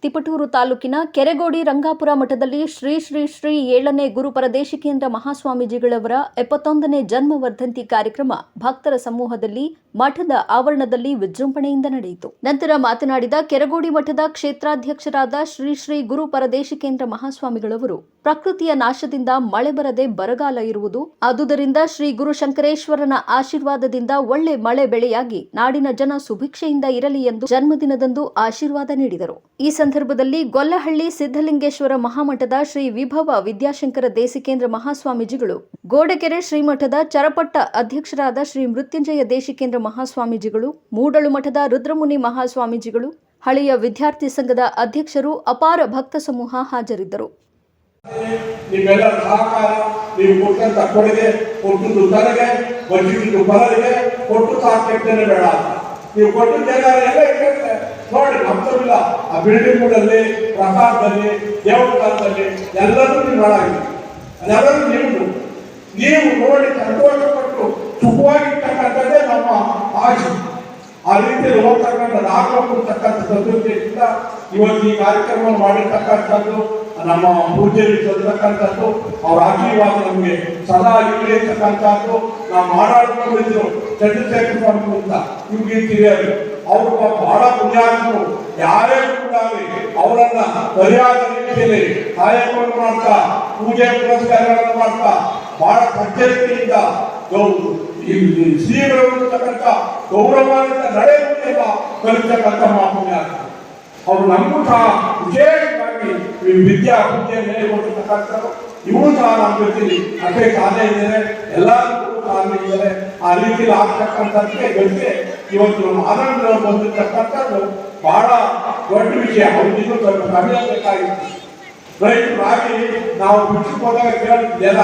ತಿಪಟೂರು ತಾಲೂಕಿನ ಕೆರೆಗೋಡಿ ರಂಗಾಪುರ ಮಠದಲ್ಲಿ ಶ್ರೀ ಶ್ರೀ ಶ್ರೀ 7ನೇ ಗುರು ಪರದೇಶಿಕೇಂದ್ರ ಮಹಾಸ್ವಾಮೀಜಿಗಳವರ 71ನೇ ಜನ್ಮ ವರ್ಧಂತಿ ಕಾರ್ಯಕ್ರಮ ಭಕ್ತರ ಸಮೂಹದಲ್ಲಿ ಮಠದ ಆವರಣದಲ್ಲಿ ವಿಜೃಂಭಣೆಯಿಂದ ನಡೆಯಿತು. ನಂತರ ಮಾತನಾಡಿದ ಕೆರೆಗೋಡಿ ಮಠದ ಕ್ಷೇತ್ರಾಧ್ಯಕ್ಷರಾದ ಶ್ರೀ ಶ್ರೀ ಗುರು ಪರದೇಶಿಕೇಂದ್ರ ಮಹಾಸ್ವಾಮಿಗಳವರು, ಪ್ರಕೃತಿಯ ನಾಶದಿಂದ ಮಳೆ ಬರದೆ ಬರಗಾಲ ಇರುವುದು, ಆದುದರಿಂದ ಶ್ರೀ ಗುರು ಶಂಕರೇಶ್ವರನ ಆಶೀರ್ವಾದದಿಂದ ಒಳ್ಳೆ ಮಳೆ ಬೆಳೆಯಾಗಿ ನಾಡಿನ ಜನ ಸುಭಿಕ್ಷೆಯಿಂದ ಇರಲಿ ಎಂದು ಜನ್ಮದಿನದಂದು ಆಶೀರ್ವಾದ ನೀಡಿದರು. ಈ ಸಂದರ್ಭದಲ್ಲಿ ಗೊಲ್ಲಹಳ್ಳಿ ಸಿದ್ದಲಿಂಗೇಶ್ವರ ಮಹಾಮಠದ ಶ್ರೀ ವಿಭವ ವಿದ್ಯಾಶಂಕರ ದೇಶಿಕೇಂದ್ರ ಮಹಾಸ್ವಾಮೀಜಿಗಳು, ಗೋಡೆಕೆರೆ ಶ್ರೀಮಠದ ಚರಪಟ್ಟ ಅಧ್ಯಕ್ಷರಾದ ಶ್ರೀ ಮೃತ್ಯುಂಜಯ ದೇಶಿಕೇಂದ್ರ ಮಹಾಸ್ವಾಮೀಜಿಗಳು, ಮೂಡಳು ಮಠದ ರುದ್ರಮುನಿ ಮಹಾಸ್ವಾಮೀಜಿಗಳು, ಹಳೆಯ ವಿದ್ಯಾರ್ಥಿ ಸಂಘದ ಅಧ್ಯಕ್ಷರು, ಅಪಾರ ಭಕ್ತ ಸಮೂಹ ಹಾಜರಿದ್ದರು. ನಿಮ್ಮೆಲ್ಲರ ಸಹಕಾರ, ನೀವು ಕೊಟ್ಟಂತ ಕೊಡುಗೆ, ಕೊಟ್ಟು ತನಗೆ, ಬಜ್ಜಿಟ್ಟು ಬರಲಿಗೆ ಕೊಟ್ಟು ಸಾಕೆಟ್ಟೇನೆ ಬೇಡ. ನೀವು ಕೊಟ್ಟಿದ್ದೇನೆ ನೋಡಿ, ನಮ್ಮಿಲ್ಲ ಆ ಬಿಲ್ಡಿಂಗ್ಗಳಲ್ಲಿ, ಪ್ರಸಾದದಲ್ಲಿ, ದೇವಸ್ಥಾನದಲ್ಲಿ ಎಲ್ಲರೂ ನೀವು ಮಾಡಾಗಿದೆ. ಅದೆಲ್ಲರೂ ನೀವು ನೋಡಿ ಸಂತೋಷಪಟ್ಟು ಸುಖವಾಗಿರ್ತಕ್ಕಂಥದ್ದೇ ನಮ್ಮ ಆಶೆ. ಆ ರೀತಿಯಲ್ಲಿ ಹೋಗ್ತಕ್ಕಂಥದ್ದು ಆಗಬೇಕಂತಕ್ಕಂಥ ಉದ್ದೇಶದಿಂದ ಇವತ್ತು ಈ ಕಾರ್ಯಕ್ರಮವನ್ನು ಮಾಡಿರ್ತಕ್ಕಂಥದ್ದು ನಮ್ಮ ಪೂಜೆಯಲ್ಲಿ ಸಲ್ಲತಕ್ಕಂಥದ್ದು, ಅವರ ಆಶೀರ್ವಾದ ನಮಗೆ ಸದಾ ಇರಲಿ ಅಂತಕ್ಕಂಥದ್ದು. ನಾವು ಮಾಡಾಡ್ಕೊಂಡಿದ್ರು ಚಂದ್ರಶೇಖರ್ ಸ್ವಾಮಿ ಅಂತ ನಿಮ್ಗೆ ತಿಳಿಯಲು, ಅವರು ಬಹಳ ಪುಣ್ಯಾತ್ಮರು. ಯಾರೇ ಕೂಡ ಅವರನ್ನ ಸರಿಯಾದ ರೀತಿಯಲ್ಲಿ ಸಹಾಯವನ್ನು ಮಾಡ್ತಾ, ಪೂಜೆ ಪುರಸ್ಕಾರಗಳನ್ನು ಮಾಡ್ತಾ, ಬಹಳ ಸಜ್ಜನಿಕೆಯಿಂದ ಶ್ರೀಗಳಂತಕ್ಕಂಥ ಗೌರವಾನ್ವಿತ ನಡೆಯುವುದಿಲ್ಲ ಕಲಿತಕ್ಕಂಥ ಮಹಾಪುಣ್ಯಾತ್ಮ. ಅವರು ನಮಗೂ ಸಹ ವಿಶೇಷವಾಗಿ ವಿದ್ಯಾ ಬುದ್ಧಿಯನ್ನು ಹೇಳಿಕೊಟ್ಟಿರ್ತಕ್ಕಂಥದ್ದು. ಇವರು ಸಹ ನಮ್ಮ ಜೊತೆಲಿ ಅಷ್ಟೇ ಸಾಧನೆ ಇದ್ದಾರೆ, ಎಲ್ಲರಿಗೂ ಸಾಧನೆ ಇದ್ದಾರೆ. ಆ ರೀತಿಯಲ್ಲಿ ಆಗ್ತಕ್ಕಂಥದ್ದಕ್ಕೆ ಜೊತೆ ಇವತ್ತು ನಮ್ಮ ಆನಂದವನ್ನು ಬಂದಿರ್ತಕ್ಕಂಥದ್ದು ಬಹಳ ದೊಡ್ಡ ವಿಷಯ. ಅವ್ರಿಗೂ ಸ್ವಲ್ಪ ಸಮಯ ಬೇಕಾಗಿತ್ತು. ರೈತರಾಗಿ ನಾವು ಬಿಟ್ಟು ಹೋದಾಗ ಕೇಳಿದ್ದೆಲ್ಲ